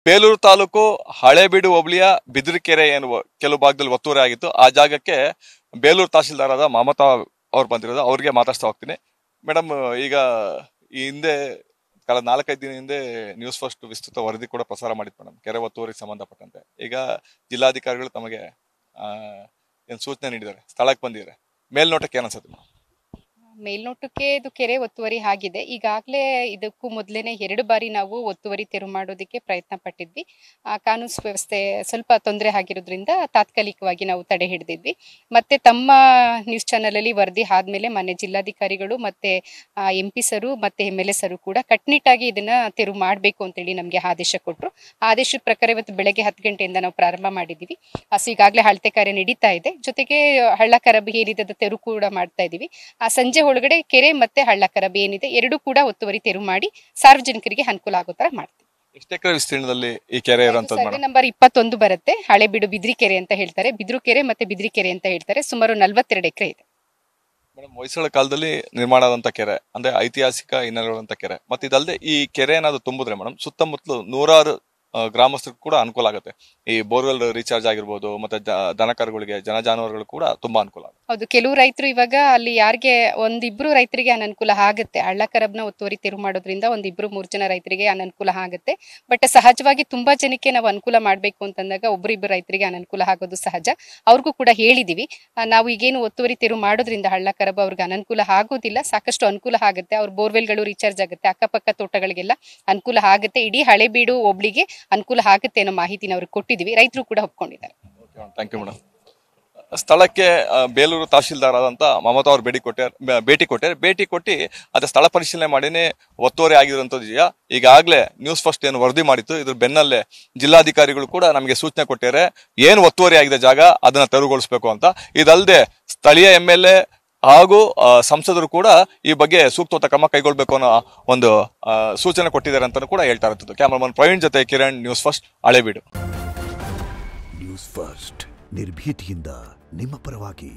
ಬೇಲೂರು ತಾಲೂಕು ಹಳೇಬೀಡು ಹೋಬಳಿಯ ಬಿದಿರಕೆರೆ ಎನ್ನುವ ಕೆಲವು ಭಾಗದಲ್ಲಿ ಒತ್ತುವರಿ ಆಗಿತ್ತು. ಆ ಜಾಗಕ್ಕೆ ಬೇಲೂರು ತಹಶೀಲ್ದಾರ್ ಆದ ಮಮತಾ ಅವ್ರು ಬಂದಿರೋದು. ಅವ್ರಿಗೆ ಮಾತಾಡ್ತಾ ಹೋಗ್ತೀನಿ. ಮೇಡಮ್, ಈಗ ಈ ಹಿಂದೆ ಕಳೆದ 4-5 ದಿನ ಹಿಂದೆ ನ್ಯೂಸ್ ಫಸ್ಟ್ ವಿಸ್ತೃತ ವರದಿ ಕೂಡ ಪ್ರಸಾರ ಮಾಡಿತ್ತು ಮೇಡಮ್, ಕೆರೆ ಒತ್ತುವರಿಗೆ ಸಂಬಂಧಪಟ್ಟಂತೆ. ಈಗ ಜಿಲ್ಲಾಧಿಕಾರಿಗಳು ತಮಗೆ ಏನ್ ಸೂಚನೆ ನೀಡಿದ್ದಾರೆ, ಸ್ಥಳಕ್ಕೆ ಬಂದಿದ್ದಾರೆ, ಮೇಲ್ನೋಟಕ್ಕೆ ಏನ್ ಅನ್ಸುತ್ತೆ ಮೇಡಮ್? ಮೇಲ್ನೋಟಕ್ಕೆ ಇದು ಕೆರೆ ಒತ್ತುವರಿ ಆಗಿದೆ. ಈಗಾಗಲೇ ಇದಕ್ಕೂ ಮೊದಲೇನೆ 2 ಬಾರಿ ನಾವು ಒತ್ತುವರಿ ತೆರವು ಮಾಡೋದಕ್ಕೆ ಪ್ರಯತ್ನ ಪಟ್ಟಿದ್ವಿ. ಕಾನೂನು ಸುವ್ಯವಸ್ಥೆ ಸ್ವಲ್ಪ ತೊಂದರೆ ಆಗಿರೋದ್ರಿಂದ ತಾತ್ಕಾಲಿಕವಾಗಿ ನಾವು ತಡೆ ಹಿಡಿದಿದ್ವಿ. ಮತ್ತೆ ತಮ್ಮ ನ್ಯೂಸ್ ಚಾನಲ್ ಅಲ್ಲಿ ವರದಿ ಆದ್ಮೇಲೆ ಮೊನ್ನೆ ಜಿಲ್ಲಾಧಿಕಾರಿಗಳು ಮತ್ತೆ MP ಸರು ಮತ್ತೆ MLA ಸರು ಕೂಡ ಕಟ್ಟುನಿಟ್ಟಾಗಿ ಇದನ್ನ ತೆರವು ಮಾಡಬೇಕು ಅಂತೇಳಿ ನಮಗೆ ಆದೇಶ ಕೊಟ್ಟರು. ಆದೇಶದ ಪ್ರಕಾರ ಇವತ್ತು ಬೆಳಗ್ಗೆ 10 ಗಂಟೆಯಿಂದ ನಾವು ಪ್ರಾರಂಭ ಮಾಡಿದ್ದೀವಿ. ಈಗಾಗಲೇ ಅಳತೆ ಕಾರ್ಯ ನಡೀತಾ ಇದೆ. ಜೊತೆಗೆ ಹಳ್ಳ ಕರಬಿ ಏನಿದೆ ಅದು ತೆರವು ಕೂಡ ಮಾಡ್ತಾ ಇದೀವಿ. ಸಂಜೆ ಒಳಗಡೆ ಕೆರೆ ಮತ್ತೆ ಹಳ್ಳ ಕರಬಿ ಏನಿದೆ ಎರಡೂ ಕೂಡ ಒತ್ತುವರಿ ತೆರವು ಮಾಡಿ ಸಾರ್ವಜನಿಕರಿಗೆ ಅನುಕೂಲ ಆಗೋ ತರ ಮಾಡ್ತೀವಿ. ಎಷ್ಟು ಎಕರೆ ವಿಸ್ತೀರ್ಣದಲ್ಲಿ ಈ ಕೆರೆ ಇರುವಂತದ್ದು? ಸರ್ವೆ ನಂಬರ್ 21 ಬರುತ್ತೆ. ಹಳೇಬೀಡು ಬಿದ್ರಿಕೆರೆ ಅಂತ ಹೇಳ್ತಾರೆ, ಬಿದ್ರುಕೆರೆ ಮತ್ತೆ ಬಿದ್ರಿಕೆರೆ ಅಂತ ಹೇಳ್ತಾರೆ. ಸುಮಾರು 42 ಎಕರೆ ಇದೆ. ಮೇಡಮ್, ಹೊಯ್ಸಳ ಕಾಲದಲ್ಲಿ ನಿರ್ಮಾಣ ಆದಂತ ಕೆರೆ, ಅಂದ್ರೆ ಐತಿಹಾಸಿಕ ಹಿನ್ನೆಲೆ ಕೆರೆ. ಮತ್ತೆ ಇದಲ್ಲದೆ ಈ ಕೆರೆ ಏನಾದ್ರು ತುಂಬಿದ್ರೆ ಮೇಡಮ್, ಸುತ್ತಮುತ್ತಲು 100 ಗ್ರಾಮಸ್ಥರಿಗೂ ಕೂಡ ಅನುಕೂಲ ಆಗುತ್ತೆ. ಈ ಬೋರ್ವೆಲ್ ರೀಚಾರ್ಜ್ ಆಗಿರ್ಬೋದು, ಮತ್ತೆ ದನಕರುಗಳಿಗೆ, ಜಾನುವಾರುಗಳು ಕೂಡ ತುಂಬಾ ಅನುಕೂಲ ಆಗುತ್ತೆ. ಹೌದು, ಕೆಲವು ರೈತರು ಇವಾಗ ಅಲ್ಲಿ ಯಾರಿಗೆ ಒಂದಿಬ್ರು ರೈತರಿಗೆ ಅನನುಕೂಲ ಆಗುತ್ತೆ. ಹಳ್ಳ ಕರಬ್ನ ಒತ್ತುವರಿ ತೆರವು ಮಾಡೋದ್ರಿಂದ 1-2-3 ಜನ ರೈತರಿಗೆ ಅನನುಕೂಲ ಆಗುತ್ತೆ. ಬಟ್ ಸಹಜವಾಗಿ ತುಂಬಾ ಜನಕ್ಕೆ ನಾವು ಅನುಕೂಲ ಮಾಡ್ಬೇಕು ಅಂತಂದಾಗ 1-2 ರೈತರಿಗೆ ಅನನುಕೂಲ ಆಗೋದು ಸಹಜ. ಅವ್ರಿಗೂ ಕೂಡ ಹೇಳಿದೀವಿ, ನಾವು ಈಗೇನು ಒತ್ತುವರಿ ತೆರವು ಮಾಡೋದ್ರಿಂದ ಹಳ್ಳ ಕರಬ್ ಅವ್ರಿಗೆ ಅನನುಕೂಲ ಆಗೋದಿಲ್ಲ, ಸಾಕಷ್ಟು ಅನುಕೂಲ ಆಗುತ್ತೆ. ಅವ್ರ ಬೋರ್ವೆಲ್ಗಳು ರೀಚಾರ್ಜ್ ಆಗುತ್ತೆ, ಅಕ್ಕಪಕ್ಕ ತೋಟಗಳಿಗೆಲ್ಲ ಅನುಕೂಲ ಆಗುತ್ತೆ. ಇಡೀ ಹಳೇಬೀಡು ಹೋಬಳಿಗೆ ಅನುಕೂಲ ಆಗುತ್ತೆ ಅನ್ನೋ ಮಾಹಿತಿನ ಅವ್ರಿಗೆ ಕೊಟ್ಟಿದ್ದೀವಿ. ರೈತರು ಕೂಡ ಒಪ್ಕೊಂಡಿದ್ದಾರೆ. Thank you madam. ಸ್ಥಳಕ್ಕೆ ಬೇಲೂರು ತಹಶೀಲ್ದಾರ್ ಆದಂತ ಮಮತಾ ಅವರು ಭೇಟಿ ಕೊಟ್ಟು ಅದ ಸ್ಥಳ ಪರಿಶೀಲನೆ ಮಾಡಿನೇ ಒತ್ತುವರಿ ಆಗಿರುವಂತದ್ದು ಇದೆಯಾ. ಈಗಾಗಲೇ ನ್ಯೂಸ್ ಫಸ್ಟ್ ಏನು ವರದಿ ಮಾಡಿತ್ತು, ಇದ್ರ ಬೆನ್ನಲ್ಲೇ ಜಿಲ್ಲಾಧಿಕಾರಿಗಳು ಕೂಡ ನಮಗೆ ಸೂಚನೆ ಕೊಟ್ಟಿದ್ದಾರೆ, ಏನು ಒತ್ತುವರಿ ಆಗಿದೆ ಜಾಗ ಅದನ್ನ ತೆರವುಗೊಳಿಸಬೇಕು ಅಂತ. ಇದಲ್ಲದೆ ಸ್ಥಳೀಯ MLA ಹಾಗೂ ಸಂಸದರು ಕೂಡ ಈ ಬಗ್ಗೆ ಸೂಕ್ತ ಕ್ರಮ ಕೈಗೊಳ್ಳಬೇಕು ಅನ್ನೋ ಒಂದು ಸೂಚನೆ ಕೊಟ್ಟಿದ್ದಾರೆ ಅಂತ ಕೂಡ ಹೇಳ್ತಾ ಇರ್ತದ್ದು. ಕ್ಯಾಮರಾಮನ್ ಪ್ರವೀಣ್ ಜೊತೆ Kiran, news first, Halebidu. News first ನಿರ್ಭೀತಿಯಿಂದ ನಿಮ್ಮ ಪರವಾಗಿ.